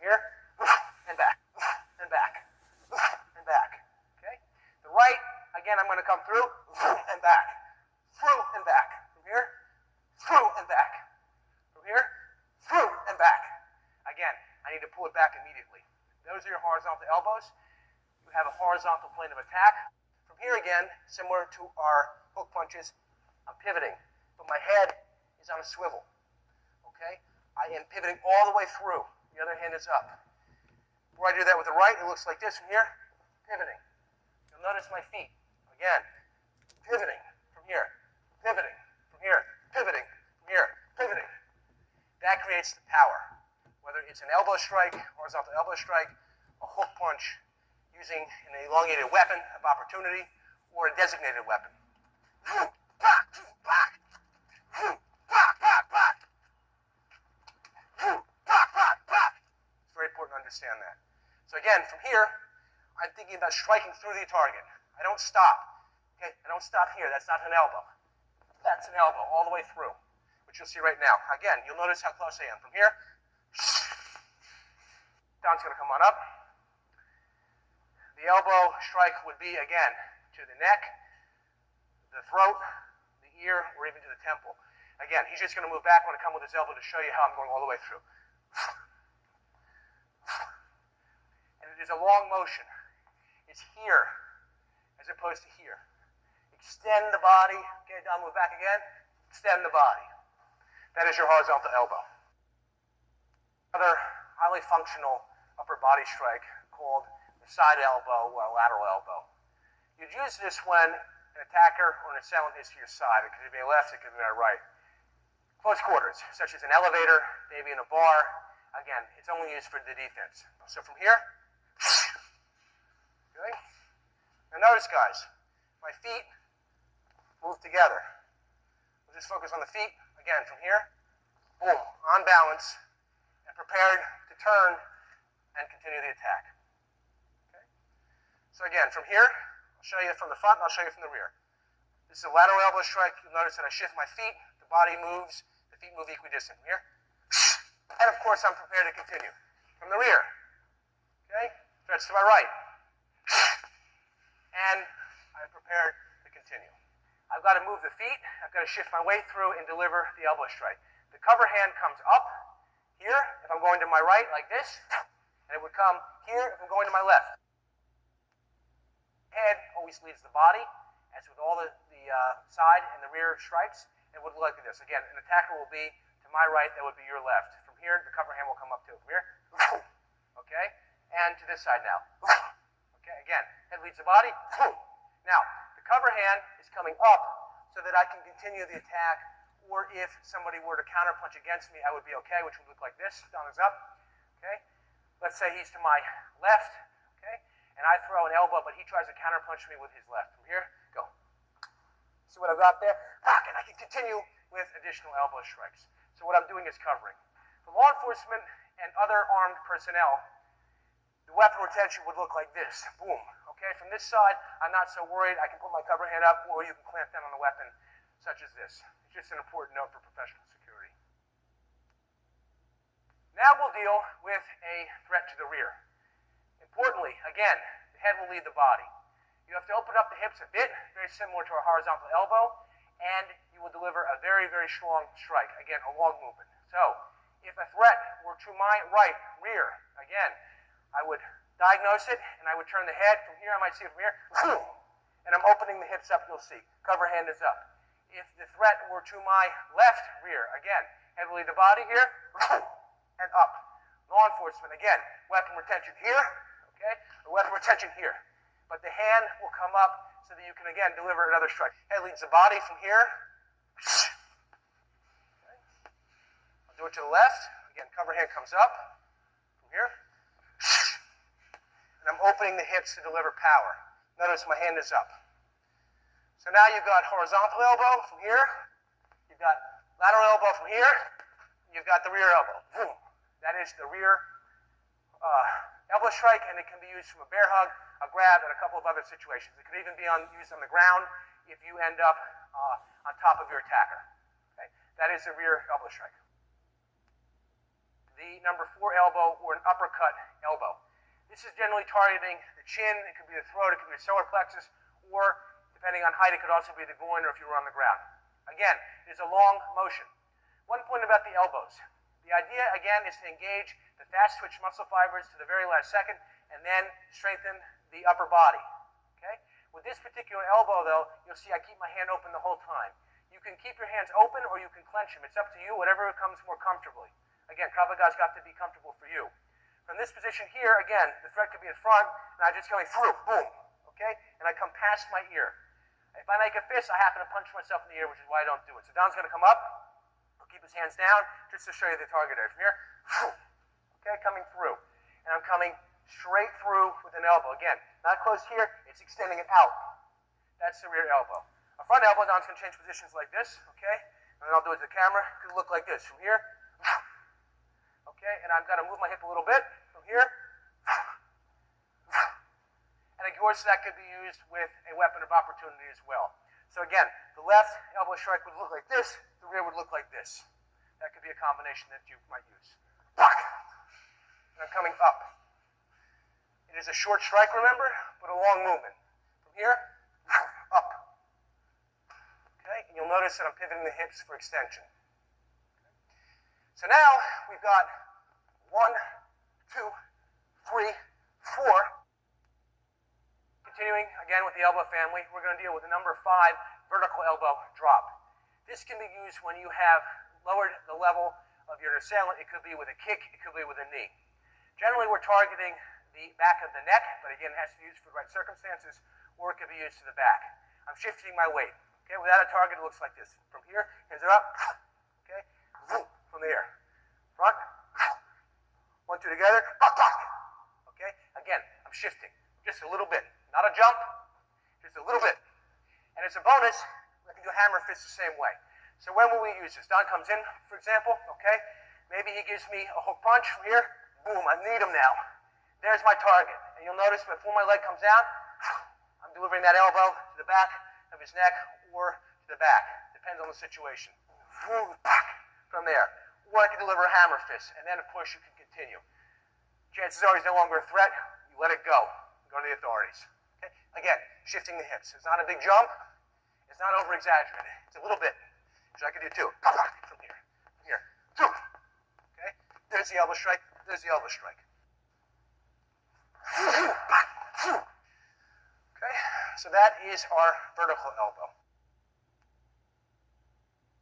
here, and back, and back, and back. Okay? The right, again, I'm going to come through, and back, through, and back. From here, through, and back. From here, through, and back. Again, I need to pull it back immediately. Those are your horizontal elbows. You have a horizontal plane of attack. From here again, similar to our hook punches, I'm pivoting, but my head is on a swivel. Okay? I am pivoting all the way through. The other hand is up. Before I do that with the right, it looks like this from here, pivoting. You'll notice my feet. Again, pivoting from here, pivoting from here, pivoting from here, pivoting. That creates the power. Whether it's an elbow strike, horizontal elbow strike, a hook punch, using an elongated weapon of opportunity, or a designated weapon. It's very important to understand that. So again, from here, I'm thinking about striking through the target. I don't stop. Okay? I don't stop here. That's not an elbow. That's an elbow all the way through, which you'll see right now. Again, you'll notice how close I am. From here, down's going to come on up. The elbow strike would be, again, to the neck, the throat, the ear, or even to the temple. Again, he's just going to move back when I come with his elbow to show you how I'm going all the way through. And it is a long motion. It's here as opposed to here. Extend the body. Okay, down, move back again. Extend the body. That is your horizontal elbow. Another highly functional upper body strike called the side elbow or lateral elbow. You'd use this when an attacker or an assailant is to your side. It could be a left, it could be a right. Close quarters, such as an elevator, maybe in a bar. Again, it's only used for the defense. So from here, okay? Now notice, guys, my feet move together. We'll just focus on the feet. Again, from here, boom, on balance, and prepared to turn and continue the attack. Okay? So again, from here, I'll show you from the front, and I'll show you from the rear. This is a lateral elbow strike. You'll notice that I shift my feet, the body moves, the feet move equidistant. From here, and of course, I'm prepared to continue. From the rear, okay? Stretch to my right. And I'm prepared to continue. I've got to move the feet, I've got to shift my weight through and deliver the elbow strike. The cover hand comes up here if I'm going to my right, like this, and it would come here if I'm going to my left. Head always leads the body, as with all the side and the rear strikes. It would look like this. Again, an attacker will be to my right, that would be your left. From here, the cover hand will come up too. From here, okay? And to this side now. Okay, again, head leads the body. Now, the cover hand is coming up so that I can continue the attack, or if somebody were to counterpunch against me, I would be okay, which would look like this. Thumb is up. Okay? Let's say he's to my left, okay? And I throw an elbow, but he tries to counterpunch me with his left. From here, go. See what I've got there? And I can continue with additional elbow strikes. So what I'm doing is covering. For law enforcement and other armed personnel, the weapon retention would look like this. Boom. Okay, from this side, I'm not so worried. I can put my cover hand up, or you can clamp down on the weapon, such as this. It's just an important note for professional security. Now we'll deal with a threat to the rear. Importantly, again, the head will lead the body. You have to open up the hips a bit, very similar to a horizontal elbow, and you will deliver a very, very strong strike. Again, a long movement. So, if a threat were to my right, rear, again, I would diagnose it, and I would turn the head. From here, I might see it from here, and I'm opening the hips up, you'll see. Cover hand is up. If the threat were to my left, rear, again, head will lead the body here, and up. Law enforcement, again, weapon retention here, okay, or weapon retention here. But the hand will come up so that you can, again, deliver another strike. Head leads the body from here. Okay. I'll do it to the left. Again, cover hand comes up from here. And I'm opening the hips to deliver power. Notice my hand is up. So now you've got horizontal elbow from here. You've got lateral elbow from here. You've got the rear elbow. Boom. That is the rear elbow strike, and it can be used from a bear hug, a grab, and a couple of other situations. It could even be used on the ground if you end up on top of your attacker. Okay? That is the rear elbow strike. the number 4 elbow or an uppercut elbow. This is generally targeting the chin, it could be the throat, it could be the solar plexus, or depending on height, it could also be the groin or if you were on the ground. Again, it is a long motion. One point about the elbows. The idea, again, is to engage the fast twitch muscle fibers to the very last second and then strengthen the upper body. Okay? With this particular elbow, though, you'll see I keep my hand open the whole time. You can keep your hands open or you can clench them. It's up to you, whatever comes more comfortably. Again, Krav Maga's got to be comfortable for you. From this position here, again, the threat could be in front, and I'm just going through, boom, okay? And I come past my ear. If I make a fist, I happen to punch myself in the ear, which is why I don't do it. So Don's going to come up, he'll keep his hands down, just to show you the target area. From here, okay, coming through. And I'm coming straight through with an elbow. Again, not close here, it's extending it out. That's the rear elbow. A front elbow, Don's going to change positions like this, okay? And then I'll do it to the camera. It could look like this. From here, okay, and I've got to move my hip a little bit from here. And of course, that could be used with a weapon of opportunity as well. So again, the left elbow strike would look like this, the rear would look like this. That could be a combination that you might use. And I'm coming up. It is a short strike, remember, but a long movement. From here, up. Okay, and you'll notice that I'm pivoting the hips for extension. So now we've got 1, 2, 3, 4. Continuing again with the elbow family, we're going to deal with the number 5 vertical elbow drop. This can be used when you have lowered the level of your assailant. It could be with a kick, it could be with a knee. Generally, we're targeting the back of the neck, but again, it has to be used for the right circumstances, or it could be used to the back. I'm shifting my weight. Okay, without a target, it looks like this. From here, hands are up. Okay, from the air. Front. 1, 2 together. Okay, again, I'm shifting just a little bit. Not a jump, just a little bit. And as a bonus, I can do a hammer fist the same way. So when will we use this? Don comes in, for example, okay? Maybe he gives me a hook punch from here. Boom, I need him now. There's my target. And you'll notice before my leg comes out, I'm delivering that elbow to the back of his neck or to the back. Depends on the situation. From there. Or I can deliver a hammer fist, and then of course you can continue. Chances are he's no longer a threat. You let it go. Go to the authorities. Okay? Again, shifting the hips. It's not a big jump. It's not over-exaggerated. It's a little bit. So I can do 2. From here. From here. 2. Okay? There's the elbow strike. There's the elbow strike. Okay? So that is our vertical elbow.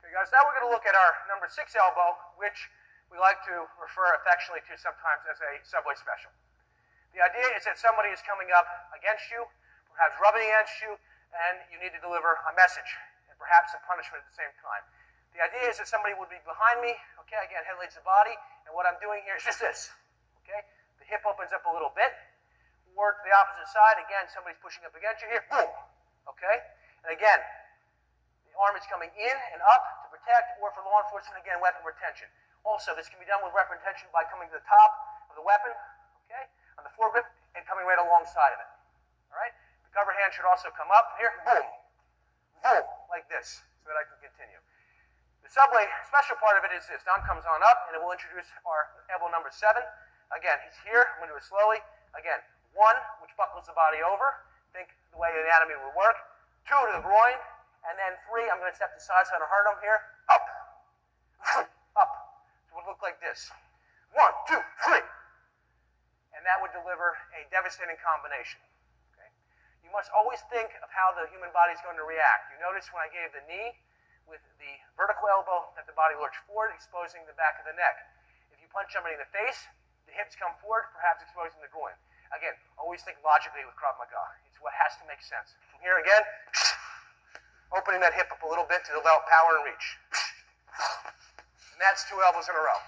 Okay, guys, now we're going to look at our number 6 elbow, which we like to refer affectionately to sometimes as a subway special. The idea is that somebody is coming up against you, perhaps rubbing against you, and you need to deliver a message and perhaps a punishment at the same time. The idea is that somebody would be behind me, okay, again, head leads the body, and what I'm doing here is just this, okay? The hip opens up a little bit, or to the opposite side, again, somebody's pushing up against you here, boom, okay? And again, the arm is coming in and up to protect, or for law enforcement, again, weapon retention. Also, this can be done with weapon retention by coming to the top of the weapon, okay, on the foregrip, and coming right alongside of it, all right? The cover hand should also come up here, boom, boom, like this, so that I can continue. The subway special part of it is this. Don comes on up, and it will introduce our elbow number 7. Again, he's here. I'm going to do it slowly. Again, 1, which buckles the body over. Think the way the anatomy would work. 2 to the groin. And then 3, I'm going to step to the side so I don't hurt him here. Up. Up. So it would look like this. 1, 2, 3. And that would deliver a devastating combination. Okay? You must always think of how the human body is going to react. You notice when I gave the knee, with the vertical elbow, that the body lurched forward, exposing the back of the neck. If you punch somebody in the face, the hips come forward, perhaps exposing the groin. Again, always think logically with Krav Maga. It's what has to make sense. From here again, opening that hip up a little bit to develop power and reach. And that's 2 elbows in a row.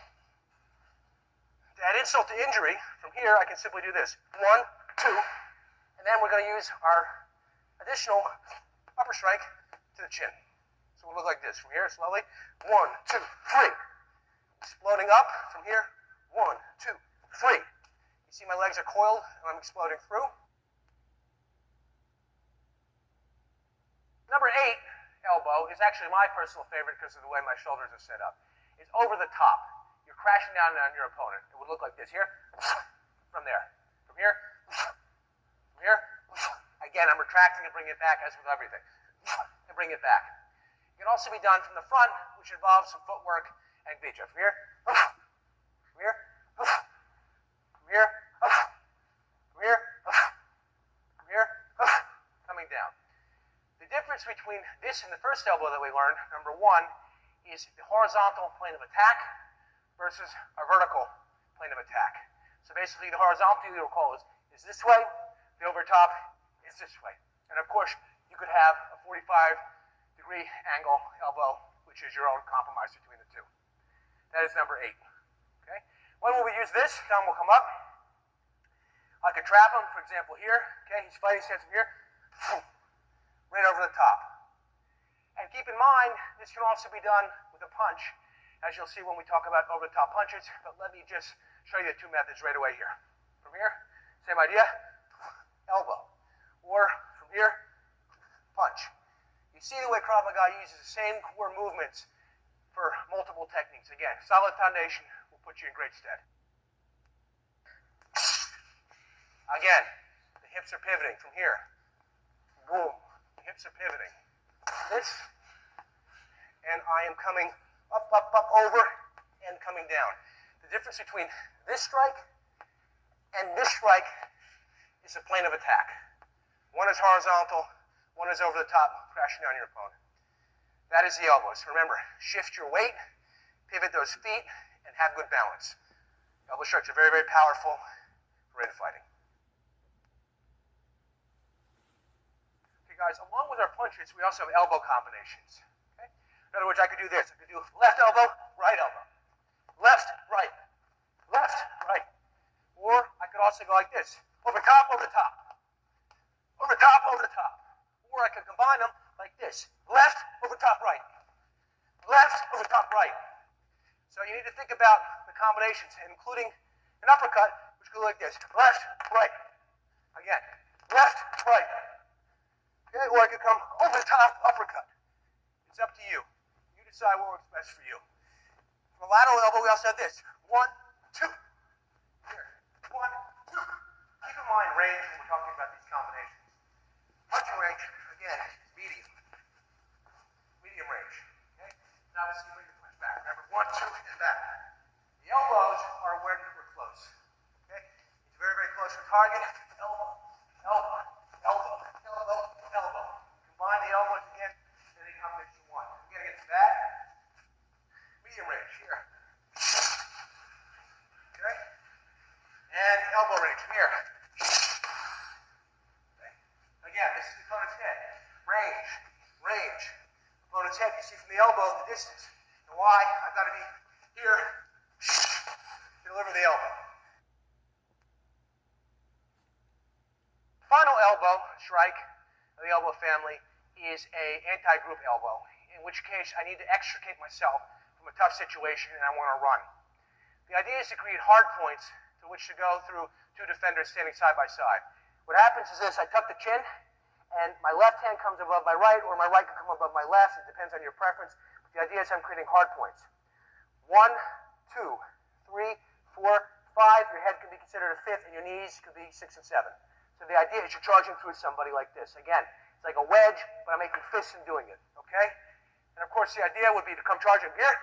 To add insult to injury, from here I can simply do this. 1, 2, and then we're going to use our additional upper strike to the chin. So we'll look like this. From here, slowly. 1, 2, 3. Exploding up. From here. 1, 2, 3. You see my legs are coiled and I'm exploding through. Number 8 elbow is actually my personal favorite because of the way my shoulders are set up. It's over the top. You're crashing down on your opponent. It would look like this here, from there, from here, from here. Again, I'm retracting and bringing it back as with everything, and bring it back. It can also be done from the front, which involves some footwork and beach. From here, from here, from here, from here, from here, coming down. The difference between this and the first elbow that we learned, number one, is the horizontal plane of attack versus a vertical plane of attack. So basically the horizontal, you'll recall, is this way, the over top is this way. And of course, you could have a 45-degree angle elbow, which is your own compromise between the two. That is number 8. Okay? When will we use this? Tom will come up. I could trap him, for example, here. Okay, he's fighting, stands from here, right over the top. And keep in mind, this can also be done with a punch, as you'll see when we talk about over-the-top punches. But let me just show you the two methods right away here. From here, same idea, elbow. Or from here, punch. You see the way Krav Maga uses the same core movements for multiple techniques. Again, solid foundation will put you in great stead. Again, the hips are pivoting from here. Boom. The hips are pivoting. This, and I am coming up, up, up, over, and coming down. The difference between this strike and this strike is the plane of attack. One is horizontal, one is over the top, crashing down your opponent. That is the elbows. Remember, shift your weight, pivot those feet, and have good balance. Elbow strikes are very, very powerful for ring fighting. Guys, along with our punches, we also have elbow combinations. Okay? In other words, I could do this. I could do left elbow, right elbow. Left, right. Left, right. Or I could also go like this. Over top, over the top. Over top, over the top. Or I could combine them like this. Left, over top, right. Left, over top, right. So you need to think about the combinations, including an uppercut, which could go like this. Left, right. Again. Left, right. Okay, or I could come over the top, uppercut. It's up to you. You decide what works best for you. From a lateral elbow, we also have this. 1, 2. Here. 1, 2. Keep in mind range when we're talking about these combinations. Punching range, again, is medium. Medium range. Okay? Now let's see where you punch back. Remember, 1, 2, and back. The elbows are where we're close. Okay? It's very, very close to target. Elbow, elbow, elbow, elbow, elbow. Combine the elbows again, then they combination 1. Again, against that. Medium range here. Okay? And elbow range from here. Okay. Again, this is the opponent's head. Range, range. Opponent's head, you see from the elbow the distance. And why? I've got to be here to deliver the elbow. Final elbow strike of the elbow family is a anti-group elbow, in which case I need to extricate myself from a tough situation and I want to run. The idea is to create hard points to which to go through two defenders standing side by side. What happens is this: I tuck the chin, and my left hand comes above my right, or my right can come above my left. It depends on your preference. But the idea is I'm creating hard points. 1, 2, 3, 4, 5. Your head can be considered a fifth, and your knees could be 6 and 7. So the idea is you're charging through somebody like this. Again, it's like a wedge, but I'm making fists in doing it, okay? And of course, the idea would be to come charging here,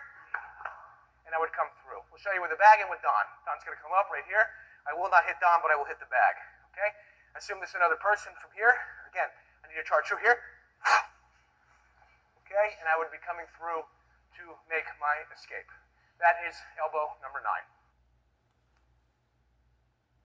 and I would come through. We'll show you with the bag and with Don. Don's going to come up right here. I will not hit Don, but I will hit the bag, okay? Assume this is another person from here. Again, I need to charge through here, okay? And I would be coming through to make my escape. That is elbow number 9.